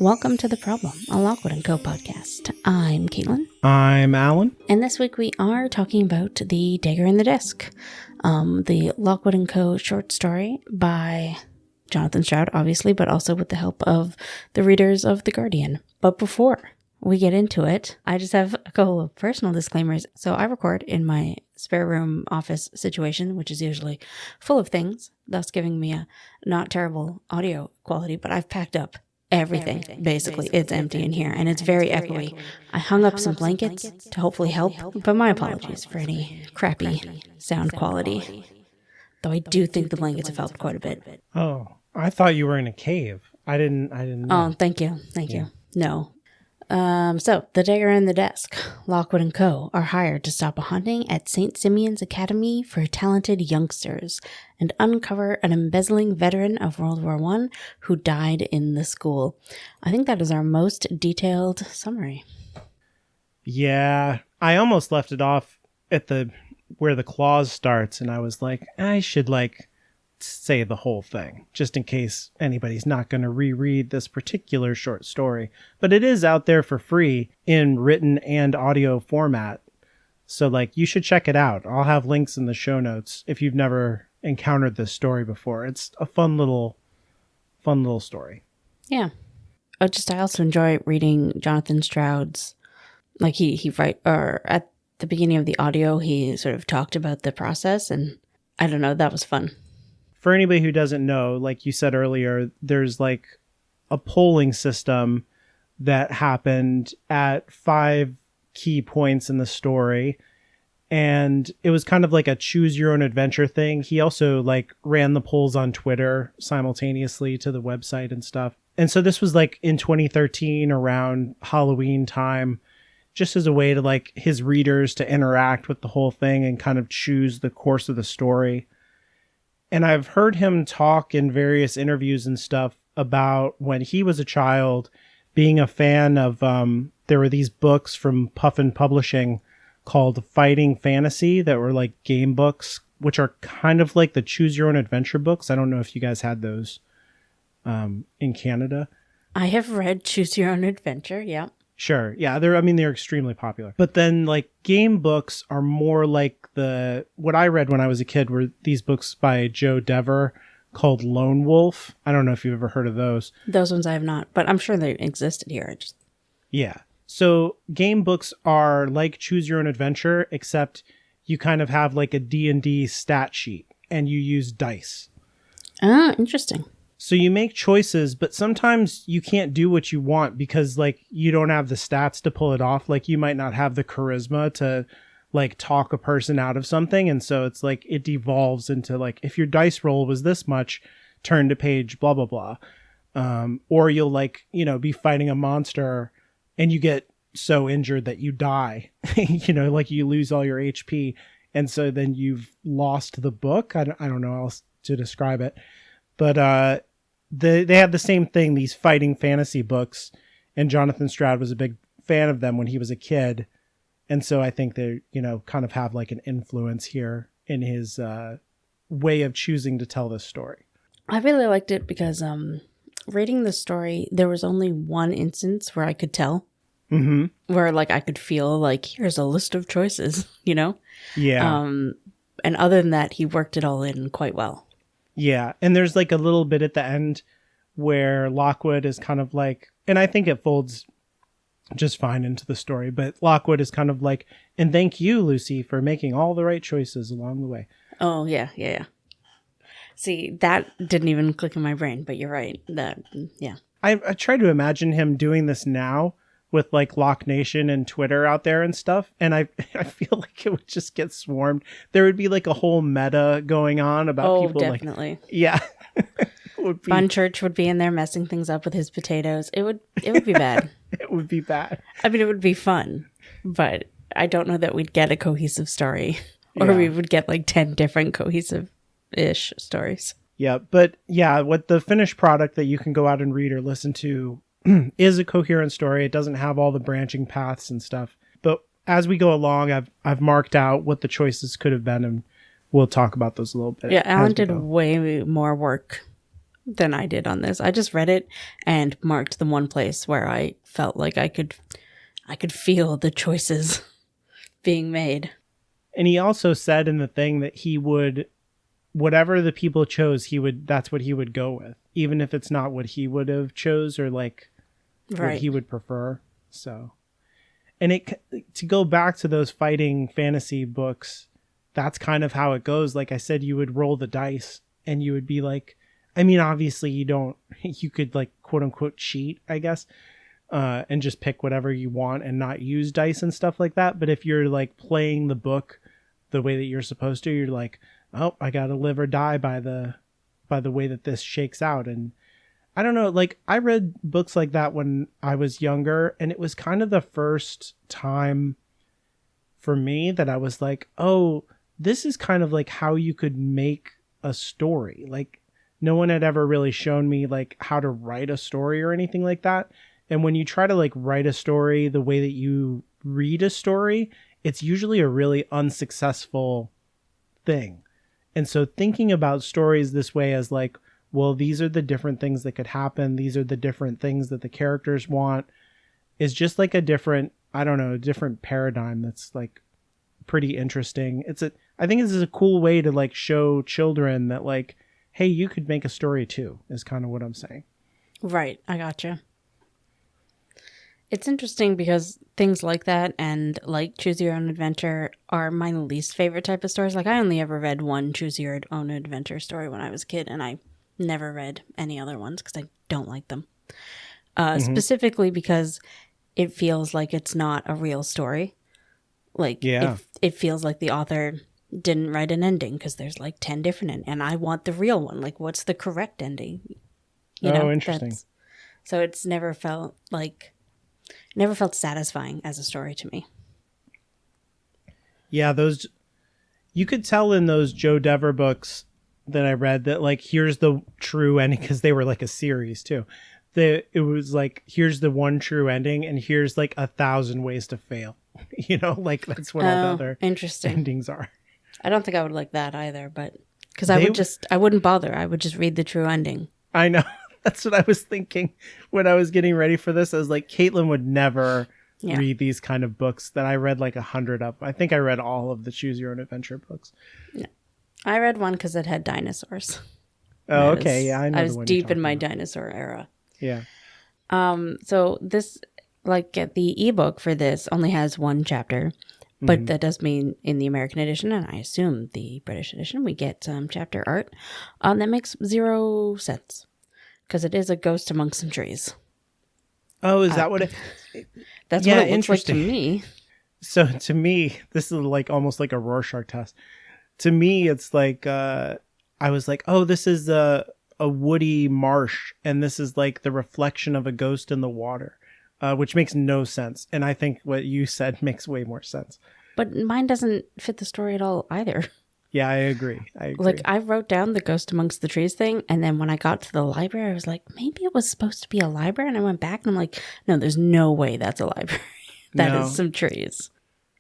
Welcome to The Problem, a Lockwood & Co. podcast. I'm Caitlin. I'm Alan. And this week we are talking about the Dagger in the Disc, the Lockwood & Co. short story by Jonathan Stroud, obviously, but also with the help of the readers of The Guardian. But before we get into it, I just have a couple of personal disclaimers. So I record in my spare room office situation, which is usually full of things, thus giving me a not terrible audio quality, but I've packed up everything. Basically, it's empty in here, and it's very echoey. I hung up some blankets to hopefully help, but my apologies for any crappy sound quality. Though I do think the blankets have helped quite a bit. Oh, I thought you were in a cave. I didn't know. Oh, thank you. No. So, the Dagger and the Desk, Lockwood & Co. are hired to stop a hunting at St. Simeon's Academy for talented youngsters and uncover an embezzling veteran of World War I who died in the school. I think that is our most detailed summary. Yeah, I almost left it off at where the clause starts, and I was like, I should say the whole thing, just in case anybody's not going to reread this particular short story. But it is out there for free in written and audio format. So you should check it out. I'll have links in the show notes if you've never encountered this story before. It's a fun little story. Yeah. I also enjoy reading Jonathan Stroud's, he write, or at the beginning of the audio, he sort of talked about the process, and I don't know, that was fun. For anybody who doesn't know, like you said earlier, there's a polling system that happened at 5 key points in the story. And it was kind of like a choose your own adventure thing. He also ran the polls on Twitter simultaneously to the website and stuff. And so this was in 2013 around Halloween time, just as a way to his readers to interact with the whole thing and kind of choose the course of the story. And I've heard him talk in various interviews and stuff about when he was a child, being a fan of, there were these books from Puffin Publishing called Fighting Fantasy that were game books, which are kind of like the Choose Your Own Adventure books. I don't know if you guys had those in Canada. I have read Choose Your Own Adventure, yeah. Sure. Yeah, they're extremely popular. But then game books are more what I read when I was a kid were these books by Joe Dever called Lone Wolf. I don't know if you've ever heard of those. Those ones I have not, but I'm sure they existed here. Yeah. So game books are like Choose Your Own Adventure, except you kind of have a D&D stat sheet and you use dice. Ah, interesting. So you make choices, but sometimes you can't do what you want because you don't have the stats to pull it off. You might not have the charisma to talk a person out of something. And so it's it devolves into if your dice roll was this much, turn to page blah, blah, blah. Or you'll be fighting a monster and you get so injured that you die, you lose all your HP. And so then you've lost the book. I don't know how else to describe it, but, they have the same thing, these fighting fantasy books, and Jonathan Stroud was a big fan of them when he was a kid. And so I think they, kind of have an influence here in his way of choosing to tell this story. I really liked it because reading the story, there was only one instance where I could tell. Mm-hmm. Where I could feel here's a list of choices, Yeah. And other than that, he worked it all in quite well. Yeah, and there's a little bit at the end where Lockwood is kind of and I think it folds just fine into the story, but Lockwood is kind of and thank you, Lucy, for making all the right choices along the way. Oh, yeah. See, that didn't even click in my brain, but you're right. Yeah. I try to imagine him doing this now with Lock Nation and Twitter out there and stuff. And I feel it would just get swarmed. There would be a whole meta going on about people. Oh, definitely. Yeah. Fun Church would be in there messing things up with his potatoes. It would be bad. It would be bad. I mean, it would be fun, but I don't know that we'd get a cohesive story or we would get 10 different cohesive-ish stories. Yeah. But yeah, what the finished product that you can go out and read or listen to is a coherent story. It doesn't have all the branching paths and stuff. But as we go along, I've marked out what the choices could have been, and we'll talk about those a little bit. Yeah, Alan did way more work than I did on this. I just read it and marked the one place where I felt like I could feel the choices being made. And he also said in the thing that he would, whatever the people chose, that's what he would go with, even if it's not what he would have chose or like what he would prefer. So, and to go back to those fighting fantasy books, that's kind of how it goes. Like I said, you would roll the dice and you would be like, I mean, obviously you could like quote unquote cheat, I guess, and just pick whatever you want and not use dice and stuff like that. But if you're like playing the book the way that you're supposed to, you're like, oh, I got to live or die by the way that this shakes out. And I don't know, like I read books like that when I was younger, and it was kind of the first time for me that I was like, oh, this is kind of like how you could make a story. Like no one had ever really shown me like how to write a story or anything like that. And when you try to like write a story the way that you read a story, it's usually a really unsuccessful thing. And so thinking about stories this way as like, well, these are the different things that could happen, these are the different things that the characters want, is just like a different paradigm that's like pretty interesting. I think this is a cool way to like show children that like, hey, you could make a story too, is kind of what I'm saying. Right. I gotcha. It's interesting because things like that and like Choose Your Own Adventure are my least favorite type of stories. Like I only ever read one Choose Your Own Adventure story when I was a kid, and I never read any other ones because I don't like them. Specifically because it feels like it's not a real story. Like it feels like the author didn't write an ending because there's like 10 different and I want the real one. Like what's the correct ending? Interesting. So it's never felt satisfying as a story to me. Yeah, you could tell in those Joe Dever books that I read that like, here's the true ending, because they were like a series too. It was like, here's the one true ending and here's like 1,000 ways to fail. Like that's what all the other endings are. I don't think I would like that either, but because I wouldn't bother. I would just read the true ending. I know. That's what I was thinking when I was getting ready for this. I was like, Caitlin would never read these kind of books that I read like 100 of. I think I read all of the Choose Your Own Adventure books. No. I read one because it had dinosaurs. Oh, okay. Yeah, I was deep in my dinosaur era. Yeah. So this, like, the ebook for this only has one chapter, but that does mean in the American edition, and I assume the British edition, we get some chapter art. That makes 0 sense. Because it is a ghost amongst some trees. Oh, is that what it... That's what it looks like to me. So to me, this is like almost like a Rorschach test. To me, it's like, I was like, oh, this is a woody marsh, and this is like the reflection of a ghost in the water, which makes no sense. And I think what you said makes way more sense. But mine doesn't fit the story at all either. Yeah, I agree. Like, I wrote down the ghost amongst the trees thing, and then when I got to the library, I was like, maybe it was supposed to be a library, and I went back, and I'm like, no, there's no way that's a library. That is some trees.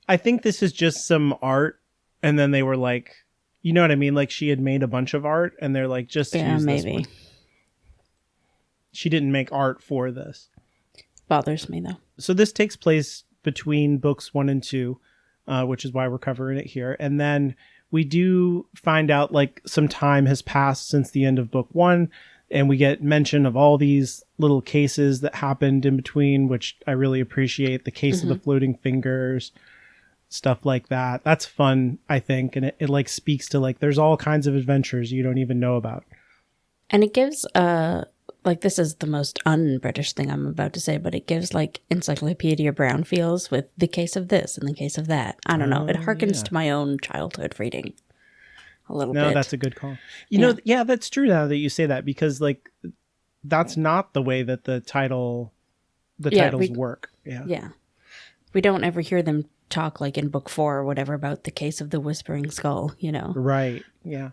I think this is just some art, and then they were like, you know what I mean? Like, she had made a bunch of art, and they're like, just use this one. She didn't make art for this. Bothers me, though. So this takes place between books 1 and 2, which is why we're covering it here, and then we do find out like some time has passed since the end of book 1, and we get mention of all these little cases that happened in between, which I really appreciate. The case of the floating fingers, stuff like that. That's fun, I think. And it like speaks to like, there's all kinds of adventures you don't even know about. And it gives, like, this is the most un-British thing I'm about to say, but it gives like Encyclopedia Brown feels with the case of this and the case of that. I don't know. It harkens to my own childhood reading a little bit. No, that's a good call. You know, yeah, that's true now that you say that, because like, that's not the way that the titles work. Yeah. Yeah. We don't ever hear them talk like in book 4 or whatever about the case of the Whispering Skull, Right. Yeah.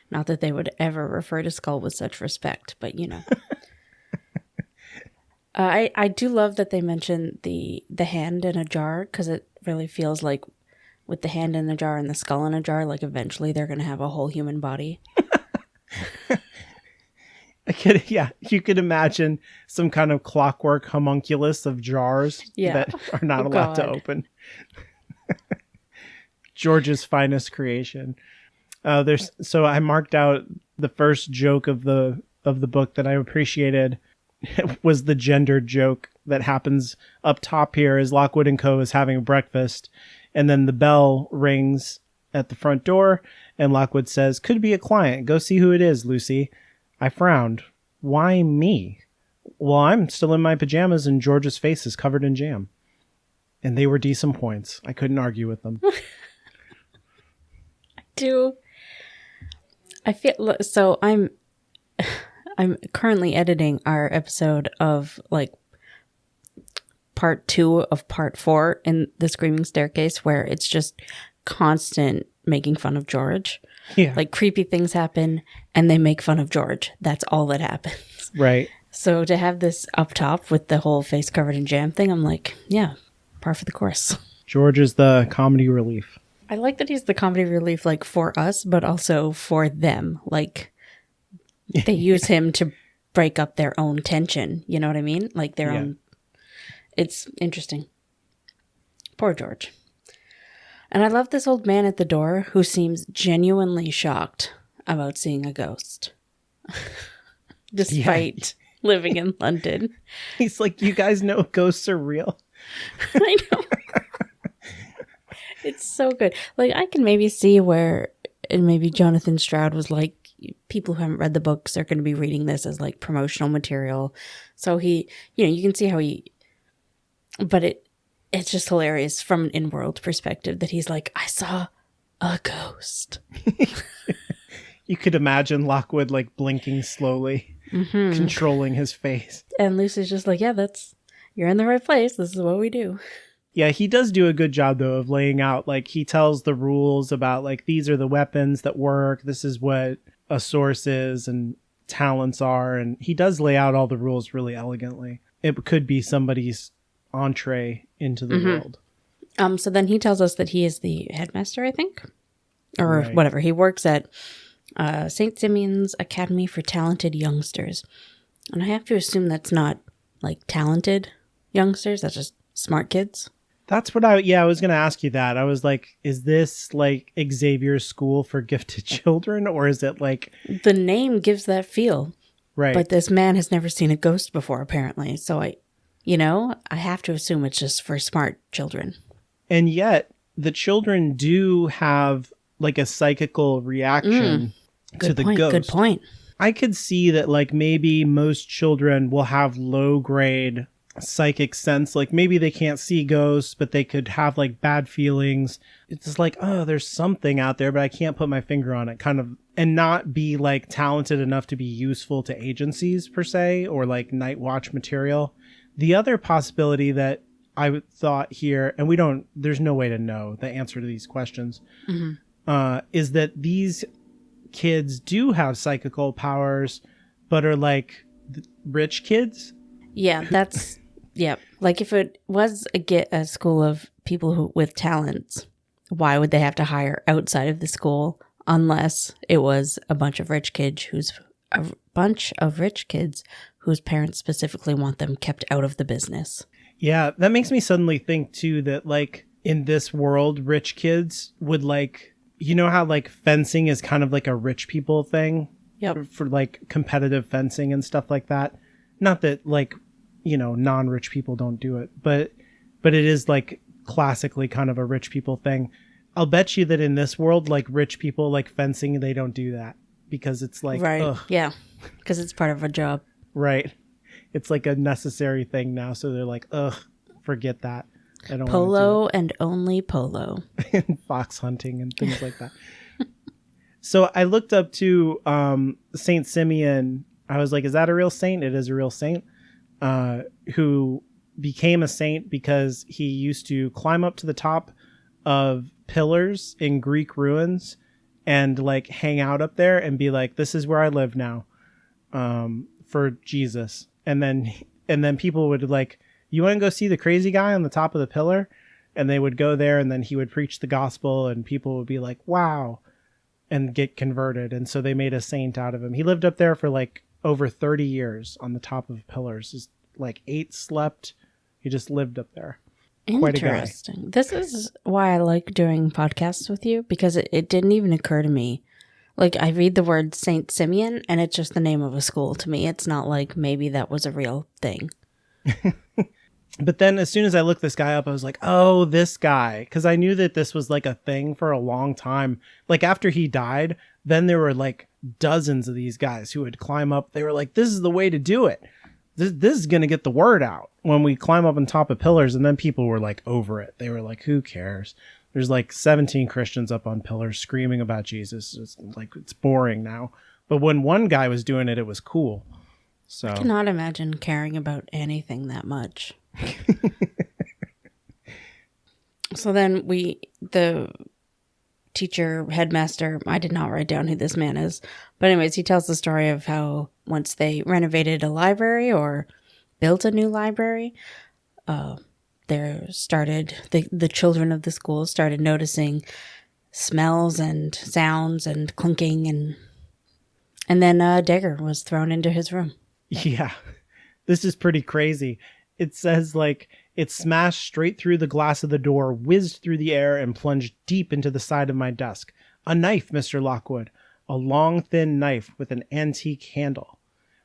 Not that they would ever refer to Skull with such respect, but I do love that they mention the hand in a jar, because it really feels like with the hand in a jar and the skull in a jar, like eventually they're going to have a whole human body. You could imagine some kind of clockwork homunculus of jars that are not allowed to open. George's finest creation. So I marked out the first joke of the book that I appreciated was the gender joke that happens up top here as Lockwood and Co. is having breakfast, and then the bell rings at the front door, and Lockwood says, "Could be a client. Go see who it is, Lucy." I frowned. Why me? Well, I'm still in my pajamas and George's face is covered in jam. And they were decent points. I couldn't argue with them. I feel so I'm currently editing our episode of like part 2 of part 4 in The Screaming Staircase, where it's just constant making fun of George. Yeah. Like creepy things happen and they make fun of George. That's all that happens. Right. So to have this up top with the whole face covered in jam thing, I'm like, yeah, par for the course. George is the comedy relief. I like that he's the comedy relief, like, for us, but also for them. Like, they use him to break up their own tension. You know what I mean? Like, their own... It's interesting. Poor George. And I love this old man at the door who seems genuinely shocked about seeing a ghost. Despite living in London. He's like, you guys know ghosts are real? I know. It's so good. Like, I can maybe see where maybe Jonathan Stroud was like, people who haven't read the books are going to be reading this as like promotional material. So he, you can see how but it's just hilarious from an in-world perspective that he's like, I saw a ghost. You could imagine Lockwood like blinking slowly, controlling his face. And Lucy's just like, yeah, you're in the right place. This is what we do. Yeah, he does do a good job, though, of laying out, like, he tells the rules about, like, these are the weapons that work. This is what a source is and talents are. And he does lay out all the rules really elegantly. It could be somebody's entree into the world. So then he tells us that he is the headmaster, I think, or whatever. He works at St. Simeon's Academy for Talented Youngsters. And I have to assume that's not, like, talented youngsters. That's just smart kids. That's what I was going to ask you that. I was like, is this like Xavier's School for Gifted Children, or is it like... The name gives that feel. Right. But this man has never seen a ghost before, apparently. So I have to assume it's just for smart children. And yet, the children do have like a psychical reaction to the ghost. Good point. I could see that like maybe most children will have low grade psychic sense. Like maybe they can't see ghosts, but they could have like bad feelings. It's just like, oh, there's something out there, but I can't put my finger on it, kind of, and not be like talented enough to be useful to agencies per se, or like night watch material. The other possibility that I thought here, and there's no way to know the answer to these questions, is that these kids do have psychical powers, but are like rich kids. Yeah, that's... Yeah, like if it was a school of people with talents, why would they have to hire outside of the school unless it was a bunch of rich kids whose parents specifically want them kept out of the business? Yeah, that makes me suddenly think too that like in this world, rich kids would like, you know how like fencing is kind of like a rich people thing? Yep. For like competitive fencing and stuff like that. Not that like, non-rich people don't do it, but it is like classically kind of a rich people thing. I'll bet you that in this world, like rich people like fencing, they don't do that because it's like, right. Ugh. Yeah. Because it's part of a job. Right. It's like a necessary thing now. So they're like, ugh, forget that. I don't polo want to do it. And only polo. And fox hunting and things like that. So I looked up to Saint Simeon. I was like, is that a real saint? It is a real saint. Who became a saint because he used to climb up to the top of pillars in Greek ruins and like hang out up there and be like, this is where I live now, for Jesus. And then people would like, you want to go see the crazy guy on the top of the pillar? And they would go there and then he would preach the gospel and people would be like, wow, and get converted. And so they made a saint out of him. He lived up there for like over 30 years on the top of pillars. Just like 8 slept. He just lived up there. Quite a guy. Interesting. This is why I like doing podcasts with you, because it didn't even occur to me. Like, I read the word Saint Simeon, and it's just the name of a school to me. It's not like maybe that was a real thing. But then as soon as I looked this guy up, I was like, oh, this guy. Because I knew that this was like a thing for a long time. Like after he died, then there were like dozens of these guys who would climb up. They were like, this is the way to do it. This is going to get the word out when we climb up on top of pillars. And then people were like over it. They were like, who cares? There's like 17 Christians up on pillars screaming about Jesus. It's like, it's boring now. But when one guy was doing it, it was cool. So I cannot imagine caring about anything that much. So then the teacher, headmaster, I did not write down who this man is. But anyways, he tells the story of how once they renovated a library or built a new library, the children of the school started noticing smells and sounds and clinking, and then a dagger was thrown into his room. Yeah, this is pretty crazy. It says like it smashed straight through the glass of the door, whizzed through the air, and plunged deep into the side of my desk. A knife, Mr. Lockwood. A long, thin knife with an antique handle.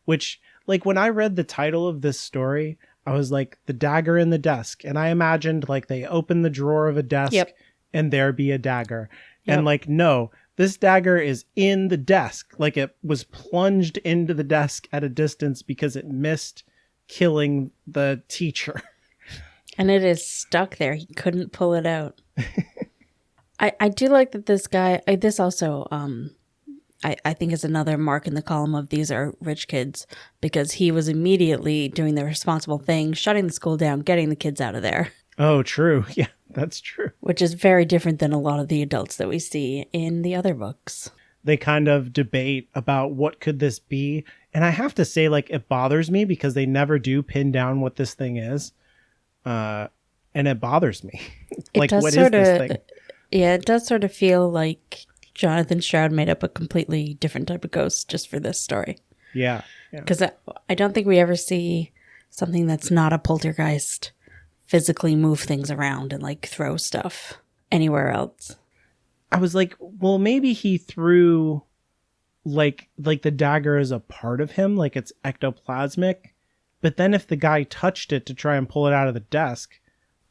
Which, like, when I read the title of this story, I was like, the dagger in the desk. And I imagined, like, they open the drawer of a desk and there be a dagger. Yep. And, like, no, this dagger is in the desk. Like, it was plunged into the desk at a distance because it missed killing the teacher. And it is stuck there. He couldn't pull it out. I do like that this guy, this also, I think is another mark in the column of these are rich kids, because he was immediately doing the responsible thing, shutting the school down, getting the kids out of there. Oh, true. Yeah, that's true. Which is very different than a lot of the adults that we see in the other books. They kind of debate about what could this be. And I have to say, like, it bothers me because they never do pin down what this thing is. And it bothers me. Like, what is this thing? Yeah, it does sort of feel like Jonathan Stroud made up a completely different type of ghost just for this story. Yeah. Because I don't think we ever see something that's not a poltergeist physically move things around and like throw stuff anywhere else. I was like, well, maybe he threw like the dagger is a part of him, like it's ectoplasmic. But then if the guy touched it to try and pull it out of the desk,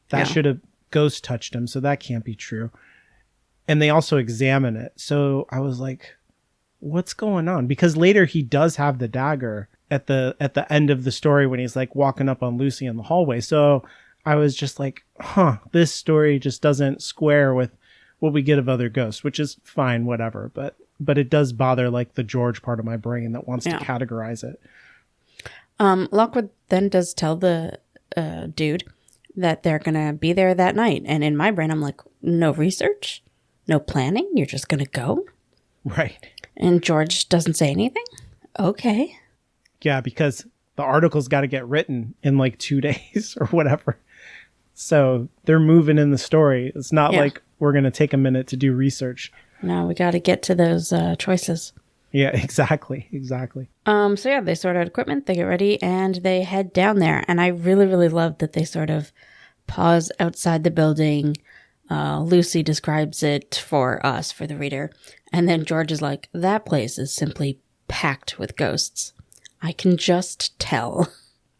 that should have ghost touched him. So that can't be true. And they also examine it. So I was like, what's going on? Because later he does have the dagger at the end of the story when he's like walking up on Lucy in the hallway. So I was just like, this story just doesn't square with what we get of other ghosts, which is fine, whatever. But it does bother like the George part of my brain that wants to categorize it. Lockwood then does tell the dude that they're going to be there that night. And in my brain, I'm like, no research? No planning? You're just going to go? Right. And George doesn't say anything? Okay. Yeah, because the article's got to get written in like 2 days or whatever. So they're moving in the story. It's not like we're going to take a minute to do research. No, we got to get to those choices. Yeah, exactly. So yeah, they sort out equipment, they get ready, and they head down there. And I really, really love that they sort of pause outside the building. Lucy describes it for us, for the reader. And then George is like, that place is simply packed with ghosts. I can just tell.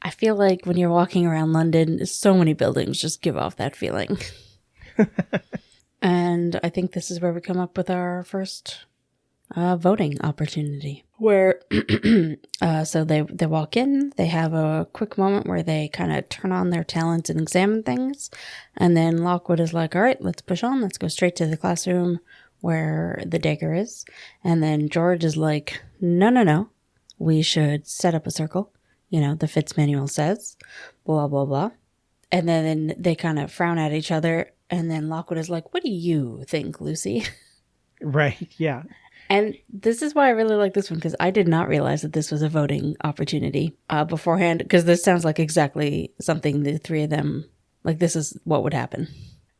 I feel like when you're walking around London, so many buildings just give off that feeling. And I think this is where we come up with our first voting opportunity. Where, so they walk in, they have a quick moment where they kind of turn on their talents and examine things. And then Lockwood is like, all right, let's push on. Let's go straight to the classroom where the dagger is. And then George is like, no. We should set up a circle. You know, the Fitz manual says, blah, blah, blah. And then they kind of frown at each other. And then Lockwood is like, what do you think, Lucy? Right, yeah. And this is why I really like this one, because I did not realize that this was a voting opportunity beforehand, because this sounds like exactly something the three of them, like this is what would happen.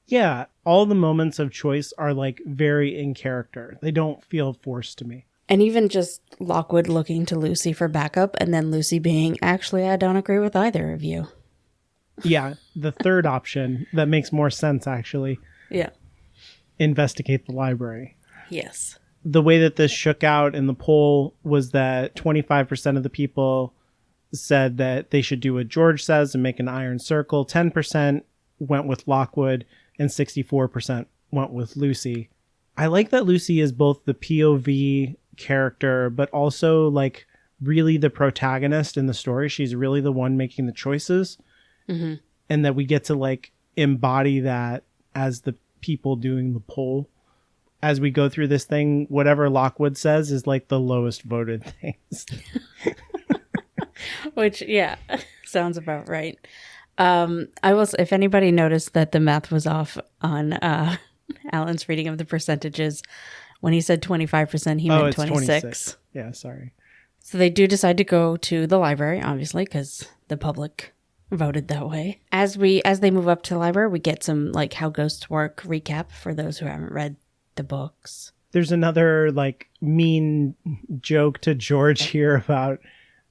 Yeah, all the moments of choice are like very in character. They don't feel forced to me. And even just Lockwood looking to Lucy for backup and then Lucy being, actually, I don't agree with either of you. Yeah, the third option that makes more sense, actually. Yeah. Investigate the library. Yes. The way that this shook out in the poll was that 25% of the people said that they should do what George says and make an iron circle. 10% went with Lockwood and 64% went with Lucy. I like that Lucy is both the POV character, but also like really the protagonist in the story. She's really the one making the choices. Mm-hmm. And that we get to like embody that as the people doing the poll. As we go through this thing, whatever Lockwood says is like the lowest voted things. Which, yeah, sounds about right. I will, if anybody noticed that the math was off on Alan's reading of the percentages, when he said 25%, he meant 26. Yeah, sorry. So they do decide to go to the library, obviously, because the public voted that way. As they move up to the library, we get some like how ghosts work recap for those who haven't read the books. There's another like mean joke to George here about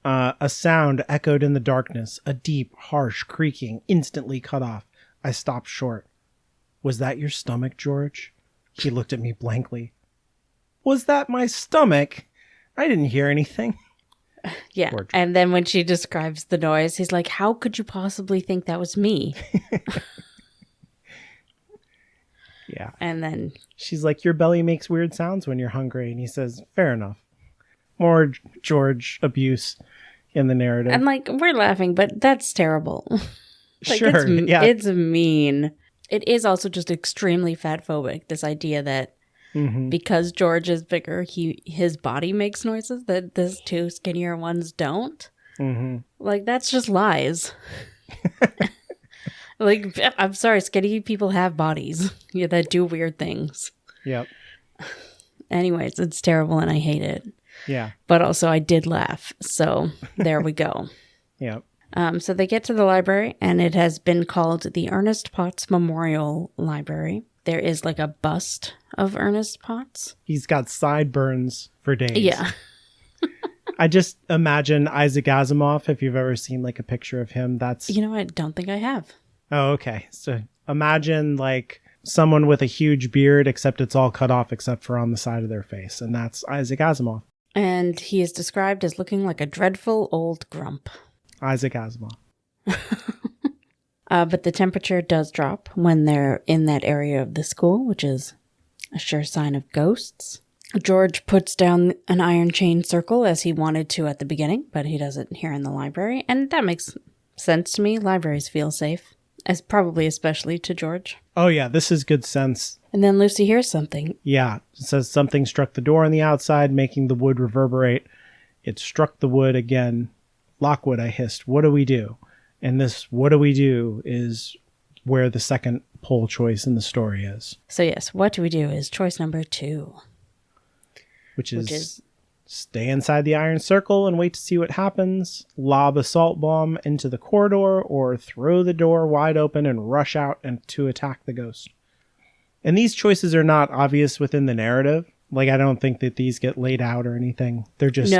a sound echoed in the darkness, a deep, harsh creaking instantly cut off. I stopped short. Was that your stomach, George? He looked at me blankly. Was that my stomach? I didn't hear anything. Yeah. George. And then when she describes the noise, he's like, how could you possibly think that was me? Yeah. And then she's like, your belly makes weird sounds when you're hungry. And he says, fair enough. More George abuse in the narrative. And like, we're laughing, but that's terrible. Like, sure. It's mean. It is also just extremely fat phobic. This idea that because George is bigger, his body makes noises that the two skinnier ones don't. Mm-hmm. Like, that's just lies. Like, I'm sorry, skinny people have bodies that do weird things. Yep. Anyways, it's terrible and I hate it. Yeah. But also I did laugh. So there we go. Yep. So they get to the library and it has been called the Ernest Potts Memorial Library. There is like a bust of Ernest Potts. He's got sideburns for days. Yeah. I just imagine Isaac Asimov, if you've ever seen like a picture of him, that's... You know, I don't think I have. Oh, okay. So imagine like someone with a huge beard, except it's all cut off except for on the side of their face. And that's Isaac Asimov. And he is described as looking like a dreadful old grump. Isaac Asimov. But the temperature does drop when they're in that area of the school, which is a sure sign of ghosts. George puts down an iron chain circle as he wanted to at the beginning, but he does it here in the library. And that makes sense to me. Libraries feel safe. As probably especially to George. Oh, yeah, this is good sense. And then Lucy hears something. Yeah, it says something struck the door on the outside, making the wood reverberate. It struck the wood again. Lockwood, I hissed, what do we do? And this what do we do is where the second poll choice in the story is. So yes, what do we do is choice number 2. Which is stay inside the iron circle and wait to see what happens, lob a salt bomb into the corridor, or throw the door wide open and rush out and to attack the ghost. And these choices are not obvious within the narrative. Like, I don't think that these get laid out or anything. They're just,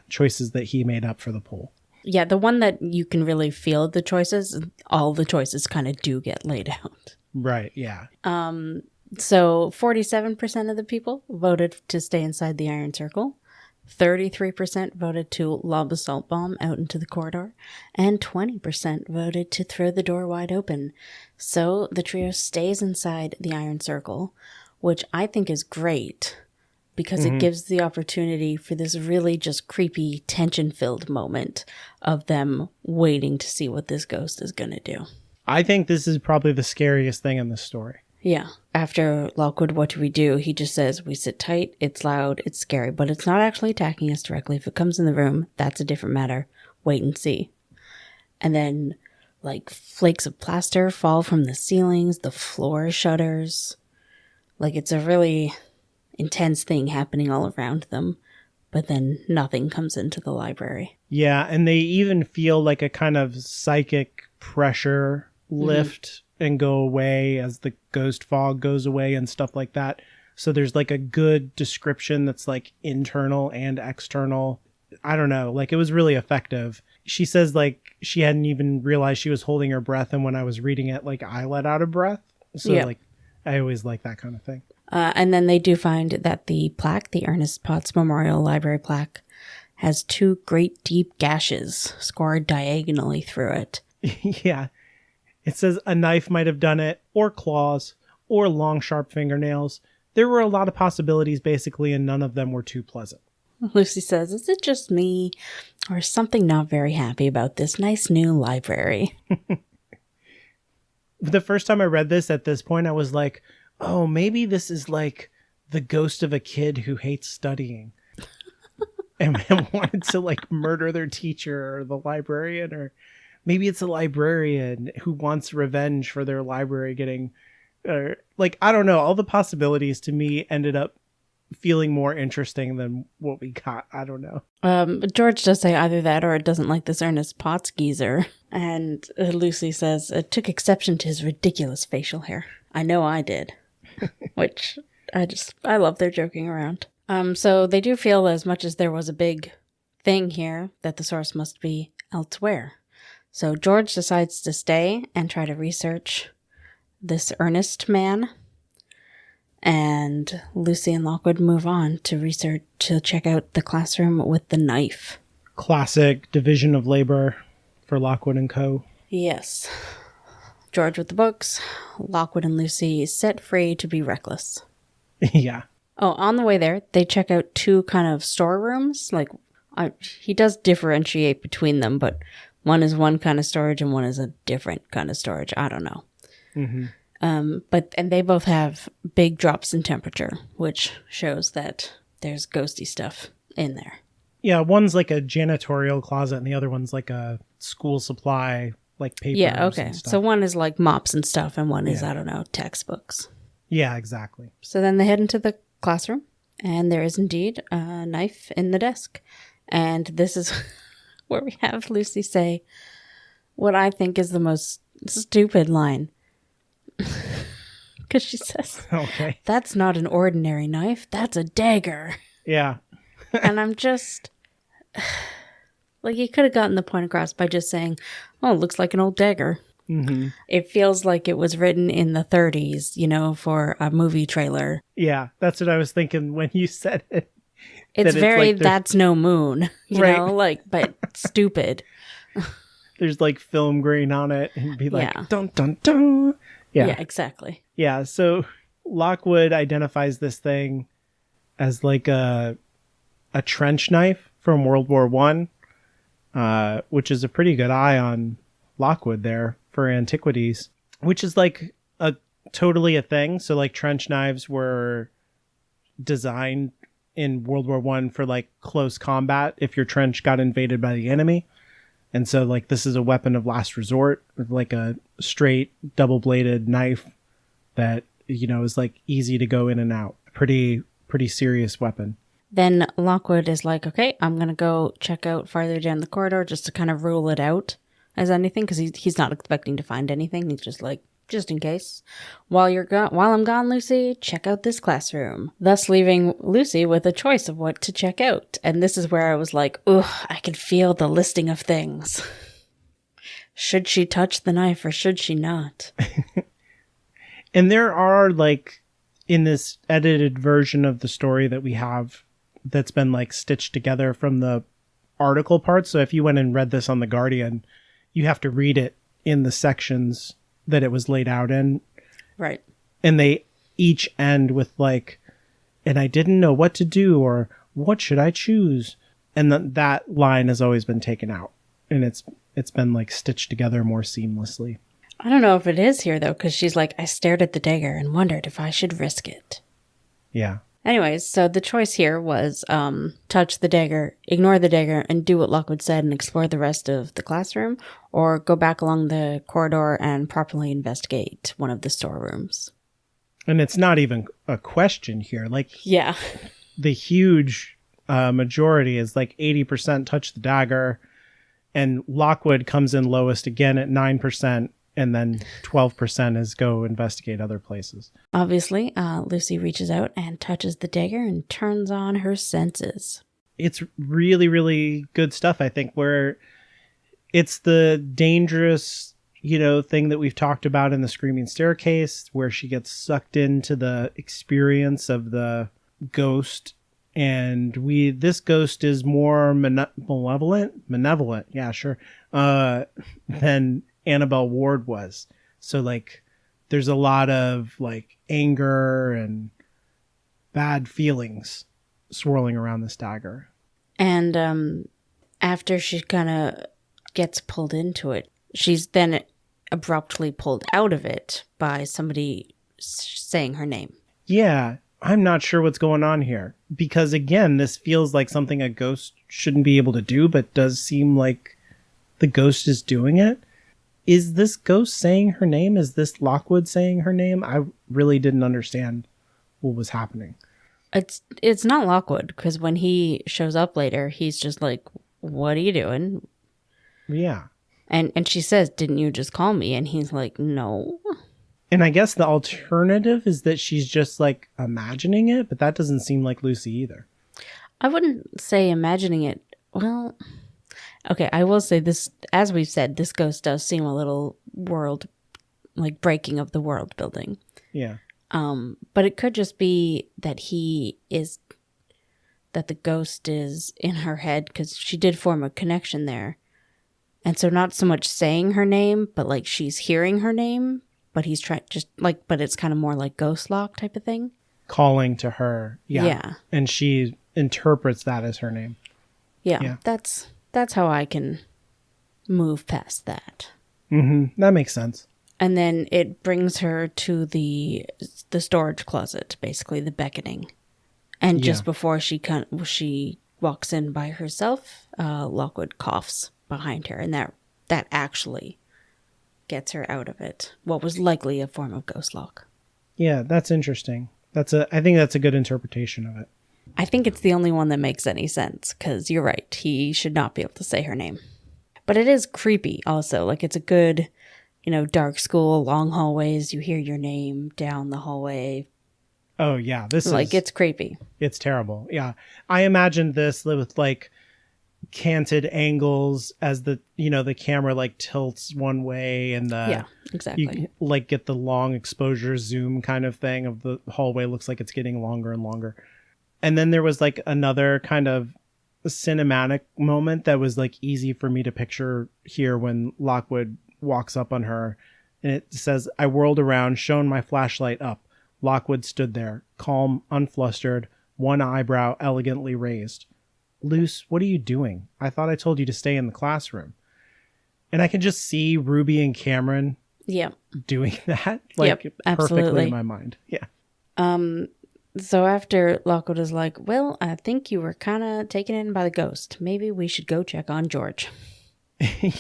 choices that he made up for the poll. Yeah, the one that you can really feel the choices, all the choices kind of do get laid out. Right, yeah. So 47% of the people voted to stay inside the iron circle. 33% voted to lob a salt bomb out into the corridor. And 20% voted to throw the door wide open. So the trio stays inside the iron circle, which I think is great because it gives the opportunity for this really just creepy, tension-filled moment of them waiting to see what this ghost is going to do. I think this is probably the scariest thing in this story. Yeah. After Lockwood, what do we do? He just says, we sit tight, it's loud, it's scary, but it's not actually attacking us directly. If it comes in the room, that's a different matter. Wait and see. And then, like, flakes of plaster fall from the ceilings, the floor shudders. Like, it's a really intense thing happening all around them. But then nothing comes into the library. Yeah, and they even feel like a kind of psychic pressure lift and go away as the ghost fog goes away and stuff like that. So there's like a good description that's like internal and external. I don't know. Like, it was really effective. She says like she hadn't even realized she was holding her breath. And when I was reading it, like I let out a breath. So like, I always like that kind of thing. And then they do find that the plaque, the Ernest Potts Memorial Library plaque, has 2 great deep gashes scored diagonally through it. Yeah. It says a knife might have done it, or claws, or long, sharp fingernails. There were a lot of possibilities, basically, and none of them were too pleasant. Lucy says, is it just me, or is something not very happy about this nice new library? The first time I read this at this point, I was like, oh, maybe this is like the ghost of a kid who hates studying and wanted to like murder their teacher or the librarian, or maybe it's a librarian who wants revenge for their library getting, like, I don't know. All the possibilities to me ended up feeling more interesting than what we got. I don't know. George does say either that or it doesn't like this Ernest Potts geezer. And Lucy says, it took exception to his ridiculous facial hair. I know I did. Which I love their joking around. So they do feel, as much as there was a big thing here, that the source must be elsewhere. So George decides to stay and try to research this Ernest man. And Lucy and Lockwood move on to check out the classroom with the knife. Classic division of labor for Lockwood and Co. Yes. George with the books, Lockwood and Lucy set free to be reckless. Yeah. Oh, on the way there, they check out 2 kind of storerooms. Like, he does differentiate between them, but one is one kind of storage and one is a different kind of storage. I don't know. Mm-hmm. And they both have big drops in temperature, which shows that there's ghosty stuff in there. Yeah, one's like a janitorial closet and the other one's like a school supply, like papers. Yeah, okay. And stuff. So one is like mops and stuff and one is, I don't know, textbooks. Yeah, exactly. So then they head into the classroom and there is indeed a knife in the desk. And this is where we have Lucy say what I think is the most stupid line. Because she says, okay, that's not an ordinary knife, that's a dagger. Yeah. And I'm just, like, you could have gotten the point across by just saying, oh, it looks like an old dagger. Mm-hmm. It feels like it was written in the 30s, you know, for a movie trailer. Yeah, that's what I was thinking when you said it. It's very, like that's no moon, you know, like, but stupid. There's like film grain on it and be like, Yeah. dun, dun, dun. Yeah, exactly. Yeah, so Lockwood identifies this thing as like a trench knife from World War One, which is a pretty good eye on Lockwood there for antiquities, which is like totally a thing. So like trench knives were designed in World War One for like close combat if your trench got invaded by the enemy. And so like this is a weapon of last resort with like a straight double-bladed knife that, you know, is like easy to go in and out. Pretty serious weapon. Then Lockwood is like, okay, I'm going to go check out farther down the corridor just to kind of rule it out as anything, because he's not expecting to find anything. He's just like, just in case. While I'm gone, Lucy, check out this classroom. Thus leaving Lucy with a choice of what to check out. And this is where I was like, ugh, I can feel the listing of things. Should she touch the knife or should she not? And there are like, in this edited version of the story that we have that's been like stitched together from the article part. So if you went and read this on The Guardian, you have to read it in the sections that it was laid out in. Right. And they each end with like, and I didn't know what to do, or what should I choose? And that line has always been taken out. And it's been like stitched together more seamlessly. I don't know if it is here though, because she's like, I stared at the dagger and wondered if I should risk it. Yeah. Anyways, so the choice here was touch the dagger, ignore the dagger, and do what Lockwood said and explore the rest of the classroom, or go back along the corridor and properly investigate one of the storerooms. And it's not even a question here. Like, yeah, the huge majority is like 80% touch the dagger, and Lockwood comes in lowest again at 9%, and then 12% is go investigate other places. Obviously, Lucy reaches out and touches the dagger and turns on her senses. It's really, really good stuff, I think, where it's the dangerous, thing that we've talked about in the Screaming Staircase, where she gets sucked into the experience of the ghost. And this ghost is more malevolent, yeah, sure, than Annabelle Ward was. So, like, there's a lot of, like, anger and bad feelings swirling around this dagger. And after she kind of gets pulled into it, she's then abruptly pulled out of it by somebody saying her name. Yeah, I'm not sure what's going on here. Because, again, this feels like something a ghost shouldn't be able to do, but does seem like the ghost is doing it. Is this ghost saying her name? Is this Lockwood saying her name? I really didn't understand what was happening. It's not Lockwood, because when he shows up later, he's just like, what are you doing? Yeah. And she says, didn't you just call me? And he's like, no. And I guess the alternative is that she's just, like, imagining it, but that doesn't seem like Lucy either. I wouldn't say imagining it. Well, okay, I will say this, as we've said, this ghost does seem a little breaking of the world building. Yeah. But it could just be that that the ghost is in her head, because she did form a connection there. And so not so much saying her name, but like she's hearing her name, but he's trying but it's kind of more like ghost lock type of thing. Calling to her. Yeah. And she interprets that as her name. Yeah. That's how I can move past that. Mm-hmm. That makes sense. And then it brings her to the storage closet, basically the beckoning. And just before she walks in by herself, Lockwood coughs behind her, and that actually gets her out of it. What was likely a form of ghost lock. Yeah, that's interesting. I think that's a good interpretation of it. I think it's the only one that makes any sense, because you're right. He should not be able to say her name. But it is creepy also. Like, it's a good, dark school, long hallways. You hear your name down the hallway. Oh, yeah. It's creepy. It's terrible. Yeah. I imagined this with, like, canted angles as the camera, like, tilts one way, and yeah, exactly. You, like, get the long exposure zoom kind of thing of the hallway. Looks like it's getting longer and longer. And then there was, like, another kind of cinematic moment that was, like, easy for me to picture here when Lockwood walks up on her, and it says, "I whirled around, shone my flashlight up. Lockwood stood there, calm, unflustered, one eyebrow elegantly raised. Luce, what are you doing? I thought I told you to stay in the classroom." And I can just see Ruby and Cameron doing that, like, perfectly in my mind. Yeah. So after Lockwood is like, well, I think you were kind of taken in by the ghost. Maybe we should go check on George.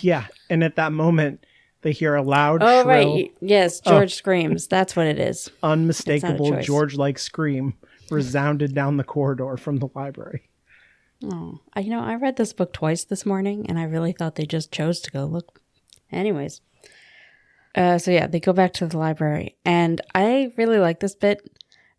Yeah. And at that moment, they hear a loud, shrill, right. Yes, George screams. That's what it is. Unmistakable George-like scream resounded down the corridor from the library. Oh, I read this book twice this morning, and I really thought they just chose to go look. Anyways. They go back to the library, and I really like this bit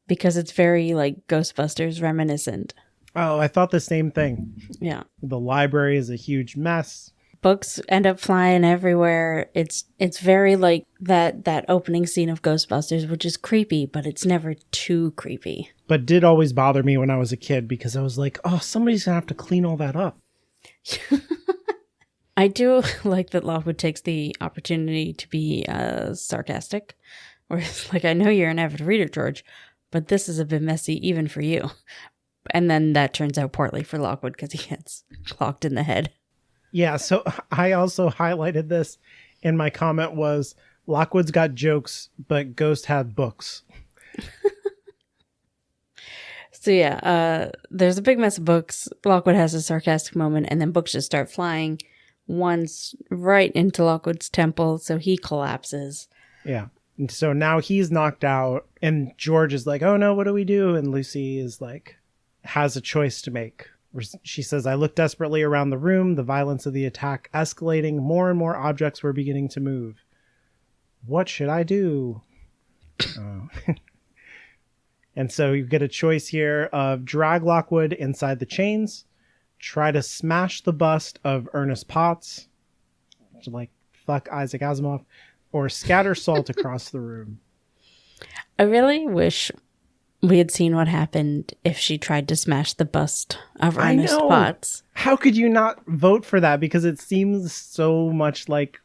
because it's very, like, Ghostbusters reminiscent. Oh, I thought the same thing. Yeah. The library is a huge mess. Books end up flying everywhere. It's very like that opening scene of Ghostbusters, which is creepy, but it's never too creepy. But did always bother me when I was a kid, because I was like, oh, somebody's going to have to clean all that up. I do like that Lockwood takes the opportunity to be sarcastic. Whereas, like, I know you're an avid reader, George, but this is a bit messy even for you. And then that turns out poorly for Lockwood because he gets clocked in the head. Yeah, so I also highlighted this, and my comment was, Lockwood's got jokes, but Ghost had books. So there's a big mess of books. Lockwood has a sarcastic moment, and then books just start flying. One's right into Lockwood's temple, so he collapses. Yeah. And so now he's knocked out, and George is like, oh no, what do we do? And Lucy is like, has a choice to make. She says, I looked desperately around the room, the violence of the attack escalating. More and more objects were beginning to move. what should I do? Oh. And so you get a choice here of drag Lockwood inside the chains, try to smash the bust of Ernest Potts, like fuck Isaac Asimov, or scatter salt across the room. I really wish we had seen what happened if she tried to smash the bust of Ernest Potts. How could you not vote for that? Because it seems so much like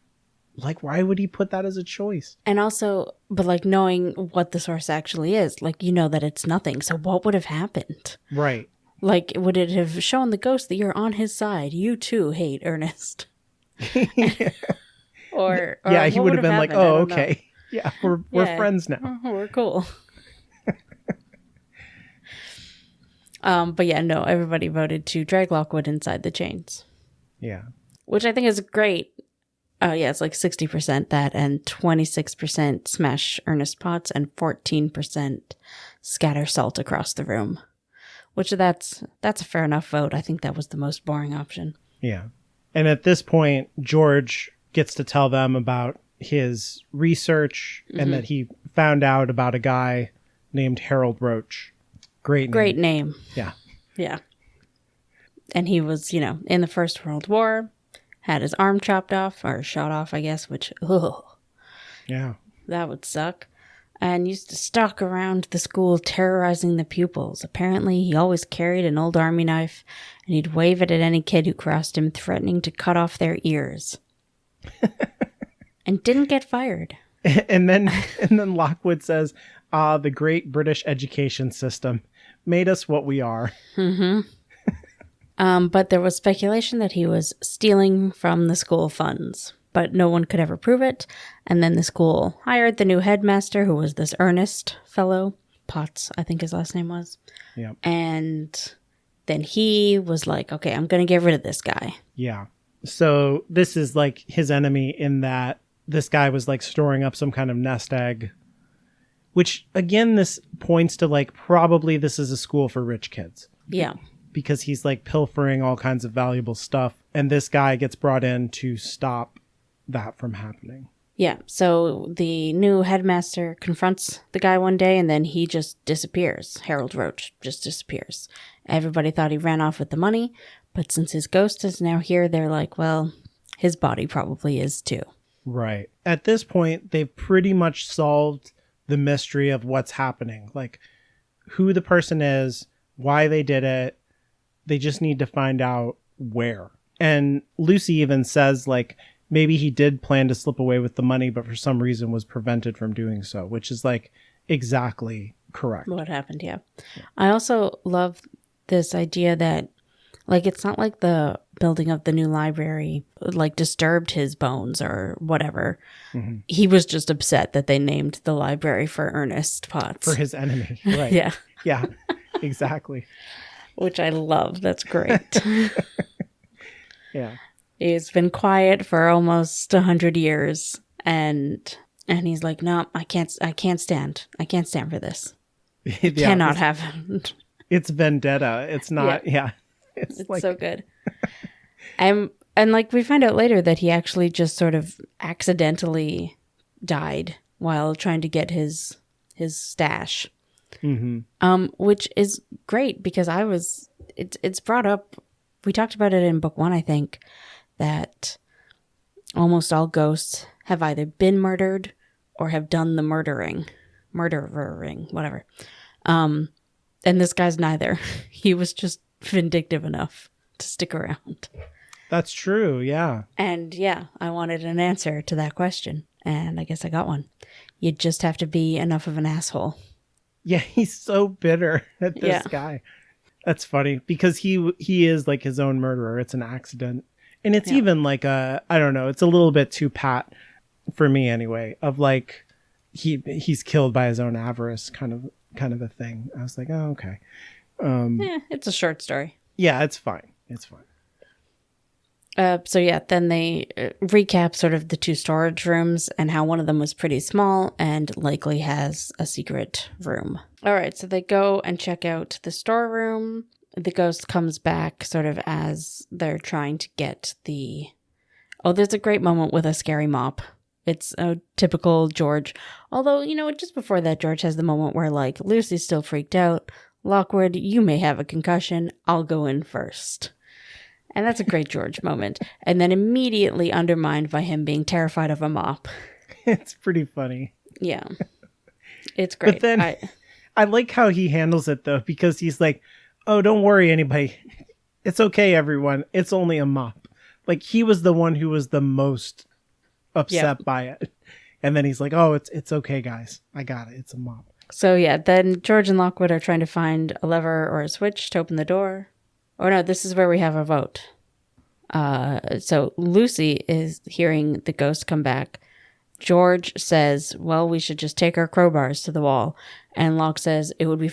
why would he put that as a choice? And also, but like knowing what the source actually is, like you know that it's nothing. So what would have happened? Right. Like, would it have shown the ghost that you're on his side? You too hate Ernest. Yeah. or yeah, he would have been happened? like, oh, okay. Yeah, we're friends now. We're cool. But yeah, no, everybody voted to drag Lockwood inside the chains. Yeah. Which I think is great. Oh, yeah, it's like 60% that and 26% smash Ernest Potts and 14% scatter salt across the room. Which that's a fair enough vote. I think that was the most boring option. Yeah. And at this point, George gets to tell them about his research and that he found out about a guy named Harold Roach. Great name. Yeah. Yeah. And he was, in the First World War, had his arm chopped off, or shot off, I guess, which, yeah, that would suck. And used to stalk around the school terrorizing the pupils. Apparently, he always carried an old army knife, and he'd wave it at any kid who crossed him, threatening to cut off their ears. And didn't get fired. And then Lockwood says, the great British education system made us what we are. Mm-hmm. But there was speculation that he was stealing from the school funds, but no one could ever prove it. And then the school hired the new headmaster, who was this Ernest fellow, Potts, I think his last name was. Yeah. And then he was like, okay, I'm going to get rid of this guy. Yeah. So this is like his enemy in that this guy was like storing up some kind of nest egg, which again, this points to like probably this is a school for rich kids. Yeah. Because he's like pilfering all kinds of valuable stuff. And this guy gets brought in to stop that from happening. Yeah. So the new headmaster confronts the guy one day and then he just disappears. Harold Roach just disappears. Everybody thought he ran off with the money. But since his ghost is now here, they're like, well, his body probably is too. Right. At this point, they've pretty much solved the mystery of what's happening. Like who the person is, why they did it. They just need to find out where. And Lucy even says, like, maybe he did plan to slip away with the money, but for some reason was prevented from doing so, which is, like, exactly correct. What happened, yeah. I also love this idea that, like, it's not like the building of the new library, like, disturbed his bones or whatever. Mm-hmm. He was just upset that they named the library for Ernest Potts. For his enemy, right. Yeah. Yeah, exactly. Which I love. That's great. Yeah. He's been quiet for almost 100 years. And he's like, no, I can't stand for this. Yeah, cannot have it. It's vendetta. It's not, yeah. It's like... so good. And like we find out later that he actually just sort of accidentally died while trying to get his stash. Mm-hmm. Which is great because it's brought up, we talked about it in book 1, I think, that almost all ghosts have either been murdered or have done the murdering, whatever. And this guy's neither. He was just vindictive enough to stick around. That's true, yeah. And yeah, I wanted an answer to that question, and I guess I got one. You just have to be enough of an asshole. Yeah, he's so bitter at this guy. That's funny because he is like his own murderer. It's an accident. And it's even like I don't know, it's a little bit too pat for me anyway, of like he's killed by his own avarice kind of a thing. I was like, oh, okay. It's a short story. Yeah, it's fine. It's fine. So yeah, then they recap sort of the 2 storage rooms and how one of them was pretty small and likely has a secret room. All right, so they go and check out the storeroom. The ghost comes back sort of as they're trying to get the... Oh, there's a great moment with a scary mop It's a typical George. Although, just before that, George has the moment where, like, Lucy's still freaked out. Lockwood, you may have a concussion. I'll go in first. And that's a great George moment. And then immediately undermined by him being terrified of a mop. It's pretty funny. Yeah. It's great. But then I like how he handles it, though, because he's like, oh, don't worry, anybody. It's okay, everyone. It's only a mop. Like, he was the one who was the most upset by it. And then he's like, oh, it's okay, guys. I got it. It's a mop. So, yeah, then George and Lockwood are trying to find a lever or a switch to open the door. Oh, no, this is where we have a vote. So Lucy is hearing the ghost come back. George says, well, we should just take our crowbars to the wall. And Lockwood says it would be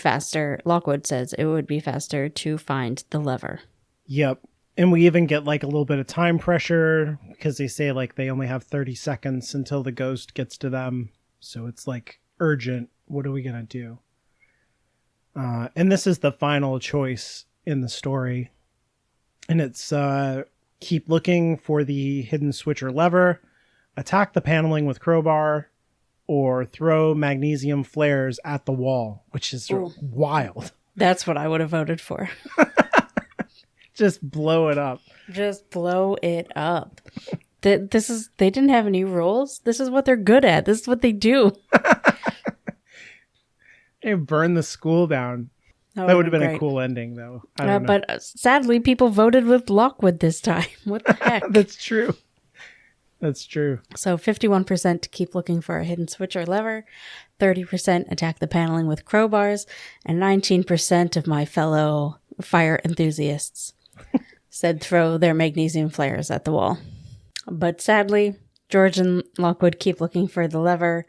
faster to find the lever. Yep. And we even get like a little bit of time pressure because they say like they only have 30 seconds until the ghost gets to them. So it's like urgent. What are we going to do? And this is the final choice in the story. And it's keep looking for the hidden switch or lever, attack the paneling with crowbar, or throw magnesium flares at the wall, which is wild. That's what I would have voted for. Just blow it up. Just blow it up. They didn't have any rules. This is what they're good at. This is what they do. They burn the school down. That would have been a cool ending, though. I don't know. But sadly, people voted with Lockwood this time. What the heck? That's true. That's true. So 51% to keep looking for a hidden switch or lever, 30% attack the paneling with crowbars, and 19% of my fellow fire enthusiasts said throw their magnesium flares at the wall. But sadly, George and Lockwood keep looking for the lever,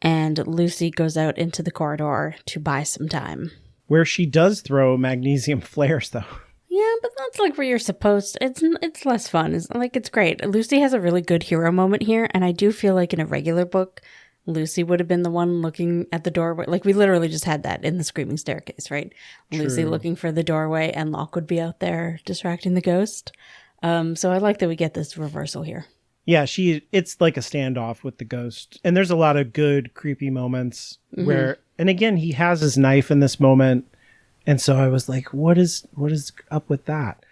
and Lucy goes out into the corridor to buy some time. Where she does throw magnesium flares, though. Yeah, but that's like where you're supposed to. It's less fun. It's great. Lucy has a really good hero moment here, and I do feel like in a regular book, Lucy would have been the one looking at the doorway. Like, we literally just had that in The Screaming Staircase, right? True. Lucy looking for the doorway, and Locke would be out there distracting the ghost. So I like that we get this reversal here. Yeah, it's like a standoff with the ghost. And there's a lot of good, creepy moments where, and again, he has his knife in this moment. And so I was like, what is up with that?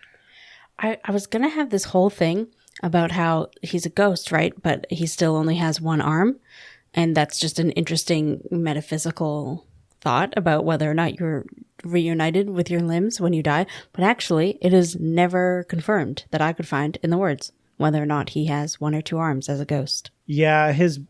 I was going to have this whole thing about how he's a ghost, right? But he still only has one arm. And that's just an interesting metaphysical thought about whether or not you're reunited with your limbs when you die. But actually, it is never confirmed that I could find in the words whether or not he has one or two arms as a ghost. Yeah, his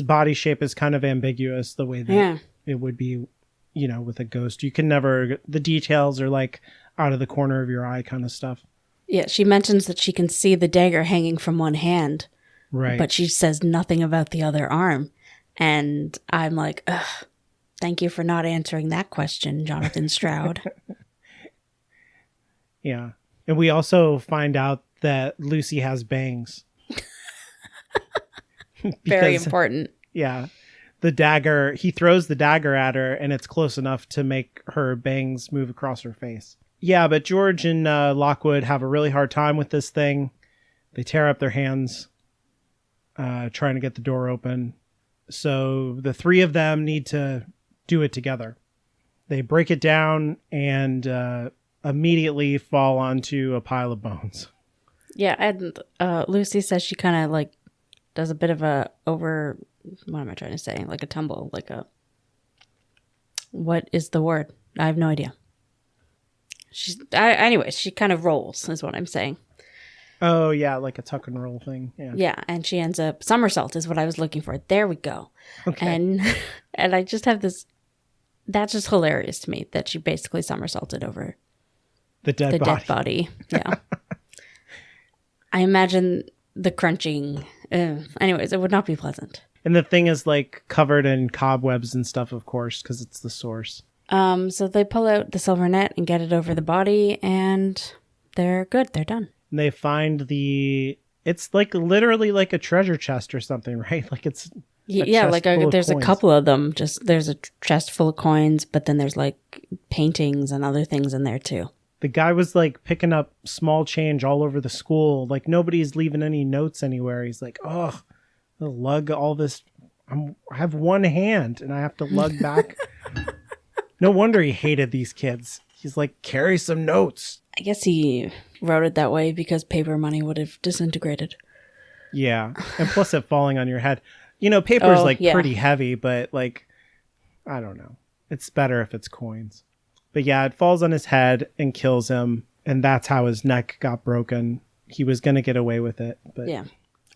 body shape is kind of ambiguous the way that it would be, with a ghost. You can never, the details are like out of the corner of your eye kind of stuff. Yeah, she mentions that she can see the dagger hanging from one hand. Right. But she says nothing about the other arm. And I'm like, ugh, thank you for not answering that question, Jonathan Stroud. Yeah. And we also find out that Lucy has bangs. Very important. Yeah. The dagger, he throws the dagger at her and it's close enough to make her bangs move across her face. Yeah, but George and Lockwood have a really hard time with this thing. They tear up their hands trying to get the door open. So the three of them need to do it together. They break it down and immediately fall onto a pile of bones. Yeah, and Lucy says she kind of like does a bit of a what am I trying to say? Like a tumble, what is the word? I have no idea. Anyways, she kind of rolls is what I'm saying. Oh, yeah, like a tuck and roll thing. Yeah, and she ends up somersault is what I was looking for. There we go. Okay. And I just have this, that's just hilarious to me that she basically somersaulted over the dead body. Yeah. I imagine the crunching. Anyways, it would not be pleasant. And the thing is like covered in cobwebs and stuff, of course, because it's the source. So they pull out the silver net and get it over the body, and they're good. They're done. And they find it's like literally like a treasure chest or something, right? Like it's there's a couple of them. Just there's a chest full of coins, but then there's like paintings and other things in there too. The guy was like picking up small change all over the school. Like nobody's leaving any notes anywhere. He's like, oh, I'll lug all this. I have one hand and I have to lug back. No wonder he hated these kids. He's like, carry some notes. I guess he wrote it that way because paper money would have disintegrated. Yeah. And plus it falling on your head. Paper is pretty heavy, but like, I don't know. It's better if it's coins. But yeah, it falls on his head and kills him. And that's how his neck got broken. He was going to get away with it. But yeah.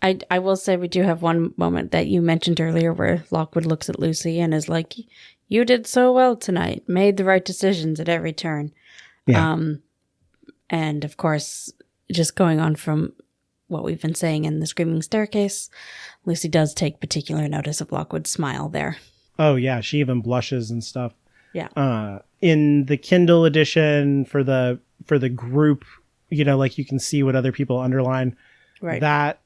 I will say we do have one moment that you mentioned earlier where Lockwood looks at Lucy and is like, you did so well tonight. Made the right decisions at every turn. Yeah. And of course, just going on from what we've been saying in the Screaming Staircase, Lucy does take particular notice of Lockwood's smile there. Oh, yeah. She even blushes and stuff. Yeah. In the Kindle edition for the group, like you can see what other people underline. Right. That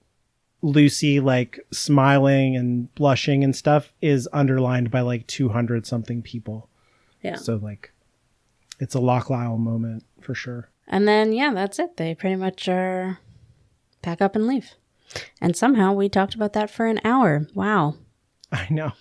Lucy like smiling and blushing and stuff is underlined by like 200 something people. Yeah. So like it's a Locklisle moment for sure. And then, yeah, that's it. They pretty much pack up and leave. And somehow we talked about that for an hour. Wow. I know.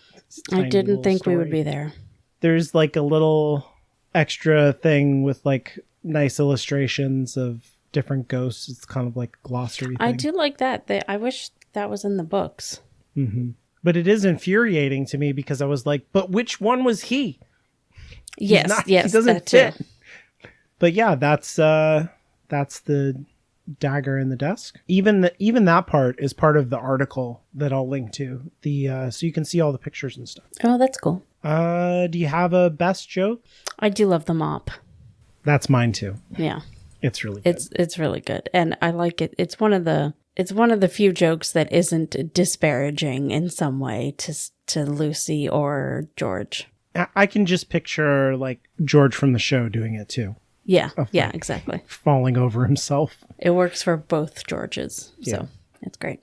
I didn't think we would be there. There's like a little extra thing with like nice illustrations of different ghosts. It's kind of like glossary thing. I do like that. I wish that was in the books. Mm-hmm. But it is infuriating to me because I was like, but which one was he? Yes, he doesn't fit. Too. But yeah, that's the dagger in the desk. Even that part is part of the article that I'll link to. So you can see all the pictures and stuff. Oh, that's cool. Do you have a best joke? I do love the mop. That's mine too. Yeah. It's really good. It's really good. And I like it. It's one of the few jokes that isn't disparaging in some way to Lucy or George. I can just picture like George from the show doing it too. Yeah. Yeah, exactly. Falling over himself. It works for both Georges. So it's great.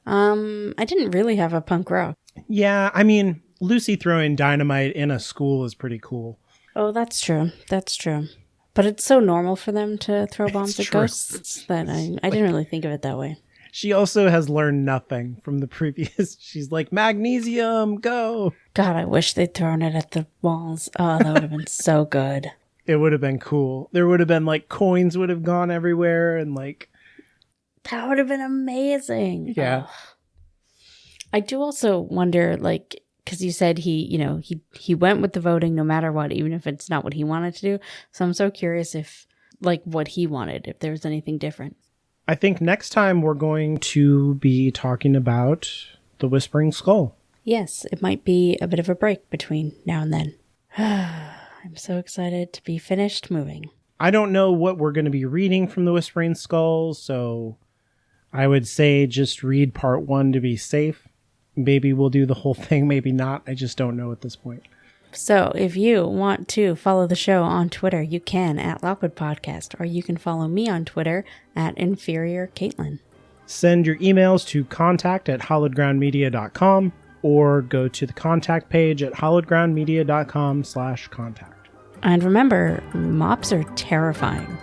I didn't really have a punk rock. Yeah, I mean, Lucy throwing dynamite in a school is pretty cool. Oh, that's true. That's true. But it's so normal for them to throw bombs at ghosts that I didn't really think of it that way. She also has learned nothing from the previous. She's like, magnesium, go. God, I wish they'd thrown it at the walls. Oh, that would have been so good. It would have been cool. There would have been like coins would have gone everywhere and like. That would have been amazing. Yeah. Oh. I do also wonder, like, because you said he went with the voting no matter what, even if it's not what he wanted to do. So I'm so curious if, like, what he wanted, if there was anything different. I think next time we're going to be talking about the Whispering Skull. Yes, it might be a bit of a break between now and then. I'm so excited to be finished moving. I don't know what we're going to be reading from the Whispering Skull, so I would say just read part 1 to be safe. Maybe we'll do the whole thing, maybe not. I just don't know at this point. So if you want to follow the show on Twitter, you can at Lockwood Podcast, or you can follow me on Twitter at Inferior Caitlin. Send your emails to contact@hollowedgroundmedia.com or go to the contact page at hollowedgroundmedia.com/contact. And remember, mops are terrifying.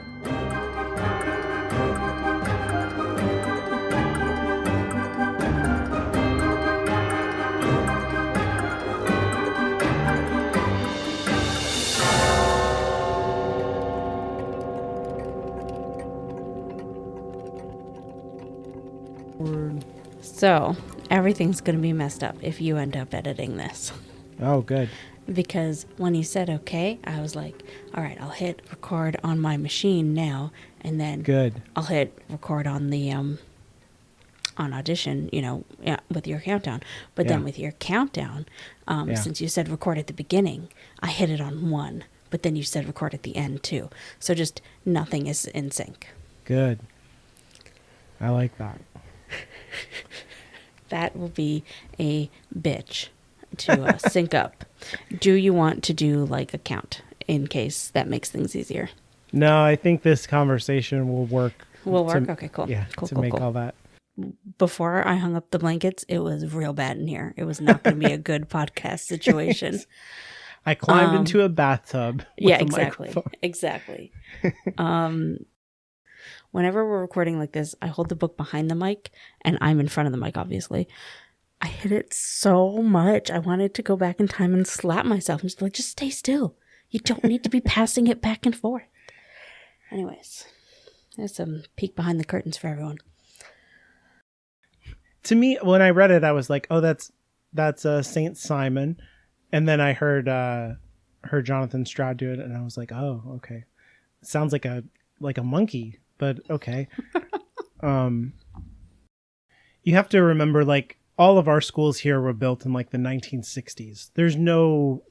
So, everything's going to be messed up if you end up editing this. Oh, good. Because when he said okay, I was like, all right, I'll hit record on my machine now, and then good. I'll hit record on the on Audition, with your countdown. But then with your countdown, since you said record at the beginning, I hit it on 1, but then you said record at the end too. So just nothing is in sync. Good. I like that. That will be a bitch to sync up. Do you want to do like a count in case that makes things easier? No, I think this conversation will work. Will work? Okay, cool. Yeah, cool, to cool, make cool. all that. Before I hung up the blankets, it was real bad in here. It was not going to be a good podcast situation. I climbed into a bathtub. Yeah, exactly. Exactly. Whenever we're recording like this, I hold the book behind the mic, and I'm in front of the mic, obviously. I hit it so much. I wanted to go back in time and slap myself and just be like, just stay still. You don't need to be passing it back and forth. Anyways, there's some peek behind the curtains for everyone. To me, when I read it, I was like, oh, that's Saint Simon. And then I heard Jonathan Stroud do it, and I was like, oh, okay. Sounds like a monkey, but okay. You have to remember, like, all of our schools here were built in like the 1960s. There's no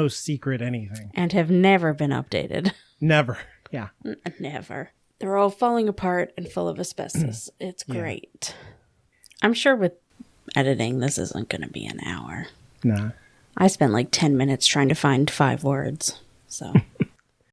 secret anything. And have never been updated. Never. Yeah. Never. They're all falling apart and full of asbestos. It's great. Yeah. I'm sure with editing, this isn't going to be an hour. Nah. I spent like 10 minutes trying to find 5 words. So